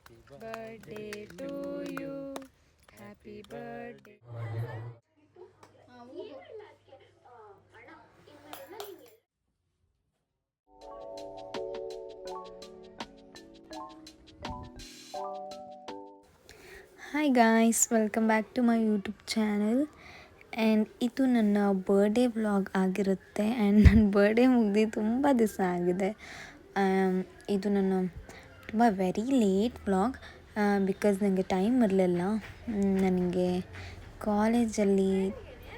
birthday to you. Happy birthday. Hi guys, welcome back to my YouTube channel. And ಇದು ನನ್ನ birthday vlog ಆಗಿರುತ್ತೆ. And ನನ್ನ birthday ಮುಗ್ದು ತುಂಬ ದಿವಸ ಆಗಿದೆ. ಇದು ನನ್ನ ತುಂಬ ವೆರಿ ಲೇಟ್ ವ್ಲಾಗ್ ಬಿಕಾಸ್ ನನಗೆ ಟೈಮ್ ಇರಲಿಲ್ಲ. ನನಗೆ ಕಾಲೇಜಲ್ಲಿ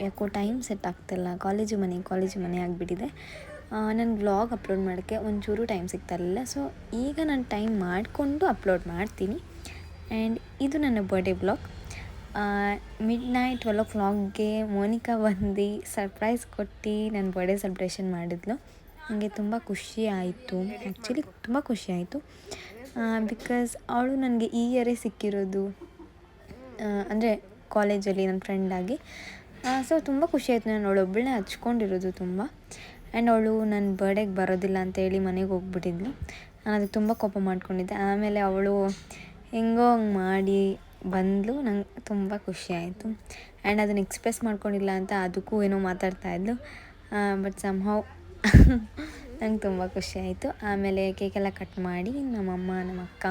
ಯಾಕೋ ಟೈಮ್ ಸೆಟ್ ಆಗ್ತಿಲ್ಲ. ಕಾಲೇಜು ಮನೆ ಆಗಿಬಿಟ್ಟಿದೆ. ನನ್ನ ವ್ಲಾಗ್ ಅಪ್ಲೋಡ್ ಮಾಡೋಕ್ಕೆ ಒಂಚೂರು ಟೈಮ್ ಸಿಗ್ತಾ ಇರಲಿಲ್ಲ. ಸೊ ಈಗ ನಾನು ಟೈಮ್ ಮಾಡಿಕೊಂಡು ಅಪ್ಲೋಡ್ ಮಾಡ್ತೀನಿ. ಆ್ಯಂಡ್ ಇದು ನನ್ನ ಬರ್ಡೇ ವ್ಲಾಗ್. ಮಿಡ್ನೈಟ್ 12 ಮೋನಿಕಾ ಬಂದು ಸರ್ಪ್ರೈಸ್ ಕೊಟ್ಟು ನನ್ನ ಬರ್ಡೇ ಸೆಲೆಬ್ರೇಷನ್ ಮಾಡಿದ್ಲು. ನನಗೆ ತುಂಬ ಖುಷಿ ಆಯಿತು. ಆ್ಯಕ್ಚುಲಿ ತುಂಬ ಖುಷಿ ಆಯಿತು ಬಿಕಾಸ್ ಅವಳು ನನಗೆ ಈ ಇಯರೇ ಸಿಕ್ಕಿರೋದು, ಅಂದರೆ ಕಾಲೇಜಲ್ಲಿ ನನ್ನ ಫ್ರೆಂಡಾಗಿ. ಸೊ ತುಂಬ ಖುಷಿ ಆಯಿತು. ನಾನು ಅವಳೊಬ್ಬಳನ್ನೇ ಹಚ್ಕೊಂಡಿರೋದು ತುಂಬ. ಆ್ಯಂಡ್ ಅವಳು ನನ್ನ ಬರ್ಡೇಗೆ ಬರೋದಿಲ್ಲ ಅಂತೇಳಿ ಮನೆಗೆ ಹೋಗ್ಬಿಟ್ಟಿದ್ಲು. ನಾನು ಅದಕ್ಕೆ ತುಂಬ ಕೋಪ ಮಾಡ್ಕೊಂಡಿದ್ದೆ. ಆಮೇಲೆ ಅವಳು ಹೆಂಗೋ ಹಂಗೆ ಮಾಡಿ ಬಂದಳು. ನಂಗೆ ತುಂಬ ಖುಷಿ ಆಯಿತು. ಆ್ಯಂಡ್ ಅದನ್ನು ಎಕ್ಸ್ಪ್ರೆಸ್ ಮಾಡ್ಕೊಂಡಿಲ್ಲ ಅಂತ ಅದಕ್ಕೂ ಏನೋ ಮಾತಾಡ್ತಾಯಿದ್ಲು. ಬಟ್ ಸಮ್ಹೌ ನಂಗೆ ತುಂಬ ಖುಷಿ ಆಯಿತು. ಆಮೇಲೆ ಕೇಕೆಲ್ಲ ಕಟ್ ಮಾಡಿ ನಮ್ಮಮ್ಮ, ನಮ್ಮ ಅಕ್ಕ,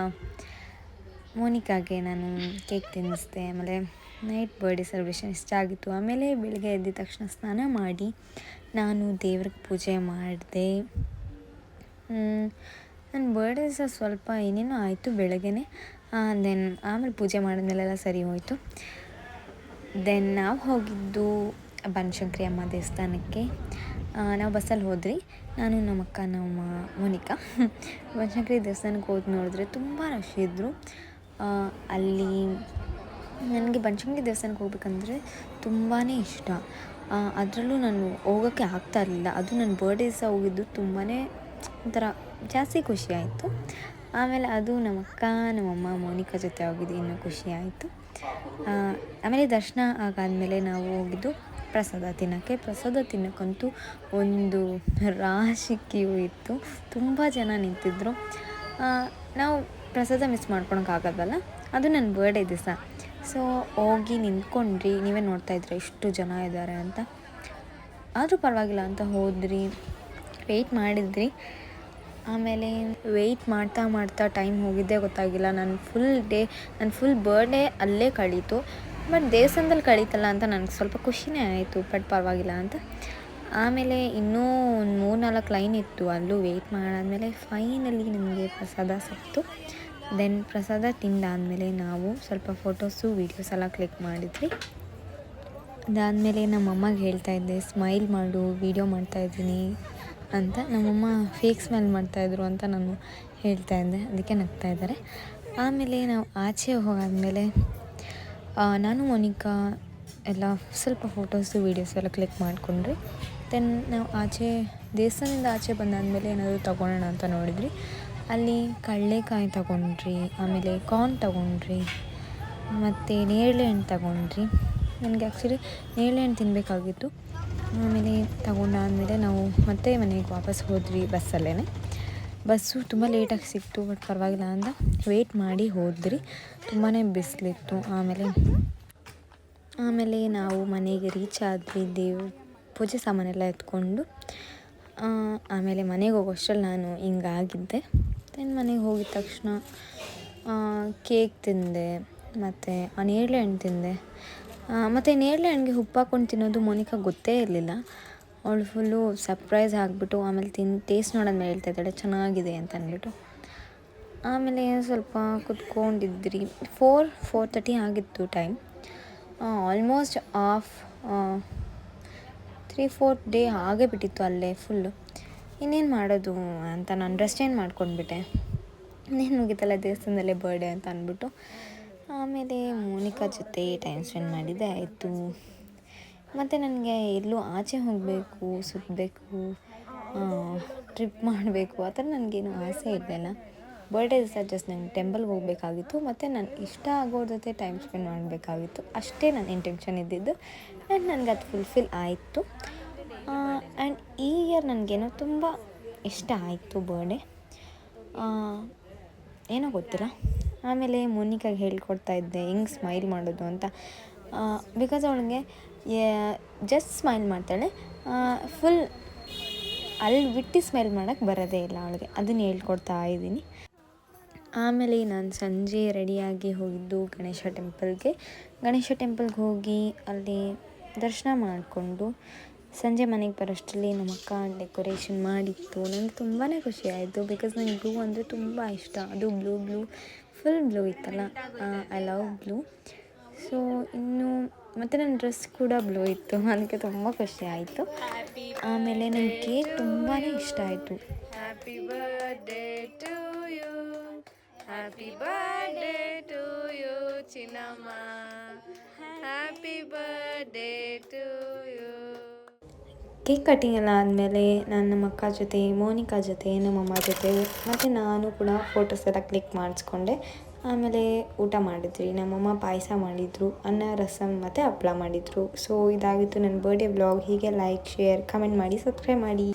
ಮೋನಿಕಾಗೆ ನಾನು ಕೇಕ್ ತಿನ್ನಿಸ್ದೆ. ಆಮೇಲೆ ನೈಟ್ ಬರ್ಡೇ ಸೆಲೆಬ್ರೇಷನ್ ಇಷ್ಟ ಆಗಿತ್ತು. ಆಮೇಲೆ ಬೆಳಗ್ಗೆ ಎದ್ದ ತಕ್ಷಣ ಸ್ನಾನ ಮಾಡಿ ನಾನು ದೇವ್ರಿಗೆ ಪೂಜೆ ಮಾಡಿದೆ. ನನ್ನ ಬರ್ಡೇ ಸಹ ಸ್ವಲ್ಪ ಏನೇನೋ ಆಯಿತು ಬೆಳಗ್ಗೆನೇ. ದೆನ್ ಆಮೇಲೆ ಪೂಜೆ ಮಾಡಿದ್ಮೇಲೆಲ್ಲ ಸರಿ ಹೋಯಿತು. ದೆನ್ ನಾವು ಹೋಗಿದ್ದು ಬನಶಂಕರಿ ಅಮ್ಮ ದೇವಸ್ಥಾನಕ್ಕೆ. ನಾವು ಬಸ್ಸಲ್ಲಿ ಹೋದ್ರಿ, ನಾನು ನಮ್ಮ ಅಕ್ಕ, ನಮ್ಮ ಮೋನಿಕಾ. ಬನಶಂಕರಿ ದೇವಸ್ಥಾನಕ್ಕೆ ಹೋಗಿ ನೋಡಿದ್ರೆ ತುಂಬ ರಶ್ ಇದ್ದರು. ಅಲ್ಲಿ ನನಗೆ ಬನಶಂಕರಿ ದೇವಸ್ಥಾನಕ್ಕೆ ಹೋಗ್ಬೇಕಂದ್ರೆ ತುಂಬಾ ಇಷ್ಟ. ಅದರಲ್ಲೂ ನಾನು ಹೋಗೋಕ್ಕೆ ಆಗ್ತಾ ಇರಲಿಲ್ಲ. ಅದು ನನ್ನ ಬರ್ಡೇ ಸಹ ಹೋಗಿದ್ದು ತುಂಬಾ ಒಂಥರ ಜಾಸ್ತಿ ಖುಷಿ ಆಯಿತು. ಆಮೇಲೆ ಅದು ನಮ್ಮ ಅಕ್ಕ, ನಮ್ಮಮ್ಮ, ಮೋನಿಕಾ ಜೊತೆ ಹೋಗಿದ್ದು ಇನ್ನೂ ಖುಷಿ ಆಯಿತು. ಆಮೇಲೆ ದರ್ಶನ ಆಗಾದಮೇಲೆ ನಾವು ಹೋಗಿದ್ದು ಪ್ರಸಾದ ತಿನ್ನೋಕ್ಕೆ. ಪ್ರಸಾದ ತಿನ್ನೋಕ್ಕಂತೂ ಒಂದು ರಾಶಿ ಕ್ಯೂ ಇತ್ತು. ತುಂಬ ಜನ ನಿಂತಿದ್ದರು. ನಾವು ಪ್ರಸಾದ ಮಿಸ್ ಮಾಡ್ಕೊಳಕ್ಕಾಗೋದಲ್ಲ, ಅದು ನನ್ನ ಬರ್ಡೇ ದಿವಸ. ಸೊ ಹೋಗಿ ನಿಂತ್ಕೊಂಡ್ರಿ. ನೀವೇ ನೋಡ್ತಾಯಿದ್ರೆ ಎಷ್ಟು ಜನ ಇದ್ದಾರೆ ಅಂತ. ಆದರೂ ಪರವಾಗಿಲ್ಲ ಅಂತ ಹೋದ್ರಿ, ವೆಯ್ಟ್ ಮಾಡಿದ್ರಿ. ಆಮೇಲೆ ವೆಯ್ಟ್ ಮಾಡ್ತಾ ಟೈಮ್ ಹೋಗಿದ್ದೇ ಗೊತ್ತಾಗಿಲ್ಲ. ನನ್ನ ಫುಲ್ ಬರ್ಡೇ ಅಲ್ಲೇ ಕಳೀತು. ಬಟ್ ದೇವಸ್ಥಾನದಲ್ಲಿ ಕಳೀತಲ್ಲ ಅಂತ ನನಗೆ ಸ್ವಲ್ಪ ಖುಷಿನೇ ಆಯಿತು. ಬಟ್ ಪರವಾಗಿಲ್ಲ ಅಂತ. ಆಮೇಲೆ ಇನ್ನೂ ಒಂದು 3-4 ಲೈನ್ ಇತ್ತು. ಅಲ್ಲೂ ವೆಯ್ಟ್ ಮಾಡಾದಮೇಲೆ ಫೈನಲಿ ನಮಗೆ ಪ್ರಸಾದ ಸಿಕ್ತು. ದೆನ್ ಪ್ರಸಾದ ತಿಂದಾದಮೇಲೆ ನಾವು ಸ್ವಲ್ಪ ಫೋಟೋಸು ವೀಡಿಯೋಸ್ ಎಲ್ಲ ಕ್ಲಿಕ್ ಮಾಡಿದ್ವಿ. ಅದಾದಮೇಲೆ ನಮ್ಮಮ್ಮಗೆ ಹೇಳ್ತಾಯಿದ್ದೆ, ಸ್ಮೈಲ್ ಮಾಡು, ವೀಡಿಯೋ ಮಾಡ್ತಾಯಿದ್ದೀನಿ ಅಂತ. ನಮ್ಮಮ್ಮ ಫೇಕ್ ಸ್ಮೈಲ್ ಮಾಡ್ತಾಯಿದ್ರು ಅಂತ ನಾನು ಹೇಳ್ತಾಯಿದ್ದೆ, ಅದಕ್ಕೆ ನಗ್ತಾಯಿದ್ದಾರೆ. ಆಮೇಲೆ ನಾವು ಆಚೆ ಹೋಗಾದ್ಮೇಲೆ ನಾನು ಮೋನಿಕಾ ಎಲ್ಲ ಸ್ವಲ್ಪ ಫೋಟೋಸು ವೀಡಿಯೋಸ್ ಎಲ್ಲ ಕ್ಲಿಕ್ ಮಾಡಿಕೊಂಡ್ರಿ. ದೆನ್ ನಾವು ದೇವಸ್ಥಾನದಿಂದ ಆಚೆ ಬಂದಾದಮೇಲೆ ಏನಾದರೂ ತೊಗೊಳೋಣ ಅಂತ ನೋಡಿದ್ರಿ. ಅಲ್ಲಿ ಕಡಲೆಕಾಯಿ ತೊಗೊಂಡ್ರಿ, ಆಮೇಲೆ ಕಾರ್ನ್ ತೊಗೊಂಡ್ರಿ, ಮತ್ತು ನೇರಳೆ ಹಣ್ಣು ತೊಗೊಂಡ್ರಿ. ನನಗೆ ಆ್ಯಕ್ಚುಲಿ ನೇರಳೆ ಹಣ್ಣು ತಿನ್ನಬೇಕಾಗಿತ್ತು. ಆಮೇಲೆ ತಗೊಂಡಾದಮೇಲೆ ನಾವು ಮತ್ತೆ ಮನೆಗೆ ವಾಪಸ್ ಹೋದ್ವಿ ಬಸ್ಸಲ್ಲೇ. ಬಸ್ಸು ತುಂಬ ಲೇಟಾಗಿ ಸಿಕ್ತು. ಬಟ್ ಪರವಾಗಿಲ್ಲ ಅಂತ ವೆಯ್ಟ್ ಮಾಡಿ ಹೋದ್ರಿ. ತುಂಬಾ ಬಿಸಿಲಿತ್ತು. ಆಮೇಲೆ ನಾವು ಮನೆಗೆ ರೀಚ್ ಆದ್ವಿ. ಪೂಜೆ ಸಾಮಾನೆಲ್ಲ ಎತ್ಕೊಂಡು. ಆಮೇಲೆ ಮನೆಗೆ ಹೋಗೋಷ್ಟರಲ್ಲಿ ನಾನು ಹಿಂಗಾಗಿದ್ದೆ. ದೆನ್ ಮನೆಗೆ ಹೋಗಿದ ತಕ್ಷಣ ಕೇಕ್ ತಿಂದೆ, ಮತ್ತು ನೇರಳೆ ಹಣ್ಣು ತಿಂದೆ. ಮತ್ತು ನೇರಳೆ ಹಣ್ಣಿಗೆ ಉಪ್ಪು ಹಾಕ್ಕೊಂಡು ತಿನ್ನೋದು ಮೋನಿಕಾ ಗೊತ್ತೇ ಇರಲಿಲ್ಲ. ಅವಳು ಫುಲ್ಲು ಸರ್ಪ್ರೈಸ್ ಆಗಿಬಿಟ್ಟು ಆಮೇಲೆ ಟೇಸ್ಟ್ ನೋಡೋದ್ಮೇಲೆ ಹೇಳ್ತಾಯಿದ್ದಾಳೆ ಚೆನ್ನಾಗಿದೆ ಅಂತ ಅಂದ್ಬಿಟ್ಟು. ಆಮೇಲೆ ಸ್ವಲ್ಪ ಕುತ್ಕೊಂಡಿದ್ರಿ. 4:30 ಆಗಿತ್ತು ಟೈಮ್. ಆಲ್ಮೋಸ್ಟ್ 3-4 ಡೇ ಆಗೇ ಬಿಟ್ಟಿತ್ತು ಅಲ್ಲೇ ಫುಲ್ಲು. ಇನ್ನೇನು ಮಾಡೋದು ಅಂತ ನಾನು ಡ್ರೆಸ್ ಚೇಂಜ್ ಮಾಡ್ಕೊಂಡ್ಬಿಟ್ಟೆ. ಇನ್ನೇನು ಮುಗಿತಲ್ಲ ದೇವಸ್ಥಾನದಲ್ಲೇ ಬರ್ಡೇ ಅಂತ ಅಂದ್ಬಿಟ್ಟು. ಆಮೇಲೆ ಮೋನಿಕಾ ಜೊತೆ ಟೈಮ್ ಸ್ಪೆಂಡ್ ಮಾಡಿದ್ದೆ ಆಯಿತು. ಮತ್ತು ನನಗೆ ಎಲ್ಲೂ ಆಚೆ ಹೋಗಬೇಕು, ಸುತ್ತಬೇಕು, ಟ್ರಿಪ್ ಮಾಡಬೇಕು ಆ ಥರ ನನಗೇನು ಆಸೆ ಇರಲಿಲ್ಲ. ಬರ್ಡೇ ದಿವಸ ಜಸ್ಟ್ ನಂಗೆ ಟೆಂಪಲ್ಗೆ ಹೋಗಬೇಕಾಗಿತ್ತು ಮತ್ತು ನಾನು ಇಷ್ಟ ಆಗೋರ ಜೊತೆ ಟೈಮ್ ಸ್ಪೆಂಡ್ ಮಾಡಬೇಕಾಗಿತ್ತು. ಅಷ್ಟೇ ನನ್ನ ಇಂಟೆನ್ಷನ್ ಇದ್ದಿದ್ದು. ಆ್ಯಂಡ್ ನನಗೆ ಅದು ಫುಲ್ಫಿಲ್ ಆಯಿತು. ಆ್ಯಂಡ್ ಈ ಇಯರ್ ನನಗೇನೋ ತುಂಬ ಇಷ್ಟ ಆಯಿತು ಬರ್ಡೇ. ಏನೋ ಗೊತ್ತಿಲ್ಲ. ಆಮೇಲೆ ಮೋನಿಕಾಗೆ ಹೇಳ್ಕೊಡ್ತಾ ಇದ್ದೆ ಹೆಂಗೆ ಸ್ಮೈಲ್ ಮಾಡೋದು ಅಂತ. ಬಿಕಾಸ್ ಅವಳಿಗೆ ಜಸ್ಟ್ ಸ್ಮೈಲ್ ಮಾಡ್ತಾಳೆ, ಫುಲ್ ಅಲ್ಲಿ ಬಿಟ್ಟು ಸ್ಮೈಲ್ ಮಾಡೋಕ್ಕೆ ಬರೋದೇ ಇಲ್ಲ ಅವಳಿಗೆ. ಅದನ್ನು ಹೇಳ್ಕೊಡ್ತಾ ಇದ್ದೀನಿ. ಆಮೇಲೆ ನಾನು ಸಂಜೆ ರೆಡಿಯಾಗಿ ಹೋಗಿದ್ದು ಗಣೇಶ ಟೆಂಪಲ್ಗೆ ಹೋಗಿ ಅಲ್ಲಿ ದರ್ಶನ ಮಾಡಿಕೊಂಡು ಸಂಜೆ ಮನೆಗೆ ಬರೋಷ್ಟರಲ್ಲಿ ನಮ್ಮ ಅಕ್ಕ ಡೆಕೋರೇಷನ್ ಮಾಡಿತ್ತು. ನನಗೆ ತುಂಬಾ ಖುಷಿ ಆಯಿತು. ಬಿಕಾಸ್ ನನಗೆ ಬ್ಲೂ ಅಂದರೆ ತುಂಬ ಇಷ್ಟ. ಅದು ಬ್ಲೂ ಫುಲ್ ಬ್ಲೂ ಇತ್ತಲ್ಲ, ಐ ಲವ್ ಬ್ಲೂ. ಸೊ ಇನ್ನು ಮತ್ತು ನನ್ನ ಡ್ರೆಸ್ ಕೂಡ ಬ್ಲೂ ಇತ್ತು, ಅದಕ್ಕೆ ತುಂಬ ಖುಷಿ ಆಯಿತು. ಆಮೇಲೆ ನನಗೆ ಕೇಕ್ ತುಂಬಾ ಇಷ್ಟ ಆಯಿತು. Happy birthday to you, happy birthday to you Chinnamma, happy birthday to you. Cake cutting ಎಲ್ಲ ಆದಮೇಲೆ ನಾನು ನಮ್ಮ ಅಕ್ಕ ಜೊತೆ, ಮೋನಿಕಾ ಜೊತೆ, ನಮ್ಮಮ್ಮ ಜೊತೆ ಮತ್ತು ನಾನು ಕೂಡ ಫೋಟೋಸ್ ಎಲ್ಲ ಕ್ಲಿಕ್ ಮಾಡಿಸ್ಕೊಂಡೆ. ಆಮೇಲೆ ಊಟ ಮಾಡಿದ್ವಿ. ನಮ್ಮಮ್ಮ ಪಾಯಸ ಮಾಡಿದರು, ಅನ್ನ ರಸಮ್ ಮತ್ತು ಹಪ್ಪಳ ಮಾಡಿದರು. ಸೊ ಇದಾಗಿತ್ತು ನನ್ನ ಬರ್ಡೇ ವ್ಲಾಗ್. ಹೀಗೆ ಲೈಕ್, ಶೇರ್, ಕಮೆಂಟ್ ಮಾಡಿ, ಸಬ್ಸ್ಕ್ರೈಬ್ ಮಾಡಿ.